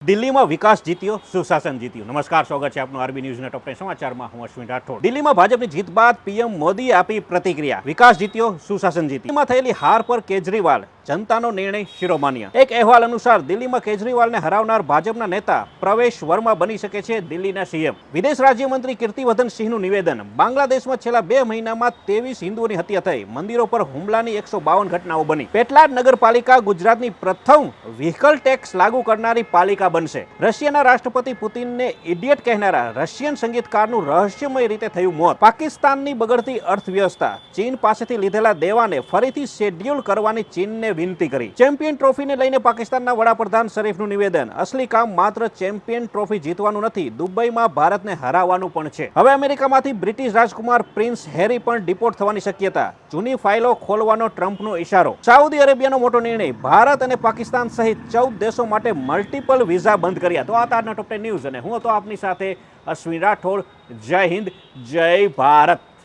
દિલ્હીમાં વિકાસ જીત્યો, સુશાસન જીત્યું. નમસ્કાર, સ્વાગત છે આપનું આરબી ન્યૂઝના ટોપ 10 સમાચારમાં. હું અશ્વિન રાઠોડ. દિલ્હીમાં ભાજપની જીત બાદ પીએમ મોદીએ આપી પ્રતિક્રિયા. વિકાસ જીત્યો, સુશાસન જીત્યું. દિલ્હીમાં થયેલી હાર પર કેજરીવાલ, જનતાનો નિર્ણય શિરોમાન્ય. એક અહેવાલ અનુસાર દિલ્હીમાં કેજરીવાલને હરાવનાર ભાજપના નેતા પ્રવેશ વર્મા બની શકે છે દિલ્હીના સીએમ. વિદેશ રાજ્યમંત્રી કીર્તિવર્ધન સિંહનું નિવેદન. બાંગ્લાદેશમાં છેલ્લા 2 મહિનામાં 23 હિન્દુઓની હત્યા થઈ. મંદિરો પર હુમલાની 152 ઘટનાઓ બની. પેટલાદ નગરપાલિકા ગુજરાતની પ્રથમ વ્હીકલ ટેક્સ લાગુ કરનારી પાલિકા બનશે. રશિયાના રાષ્ટ્રપતિ પુતિનને ઇડિયટ કહેનારા રશિયન સંગીતકારનું રહસ્યમય રીતે થયું મોત. પાકિસ્તાનની બગડતી અર્થવ્યવસ્થા. ચીન પાસેથી લીધેલા દેવાને ફરીથી શેડ્યુલ કરવાની ચીનને વિનંતી કરી. ચેમ્પિયન ટ્રોફીને લઈને પાકિસ્તાનના વડાપ્રધાન શરીફનું નિવેદન. અસલી કામ માત્ર ચેમ્પિયન ટ્રોફી જીતવાનું નથી, દુબઈમાં ભારતને હરાવવાનું પણ છે. હવે અમેરિકામાંથી બ્રિટિશ રાજકુમાર પ્રિન્સ હેરી પણ ડિપોર્ટ થવાની શક્યતા. જૂની ફાઇલો ખોલવાનો ટ્રમ્પનો ઇશારો. સાઉદી અરેબિયાનો મોટો નિર્ણય. ભારત અને પાકિસ્તાન સહિત 14 દેશો માટે મલ્ટિપલ વિઝા બંધ કર્યા. તો આ તાજના ટોપ 10 ન્યૂઝ અને હું હતો આપની સાથે અશ્વિન રાઠોડ. જય હિન્દ, જય ભારત.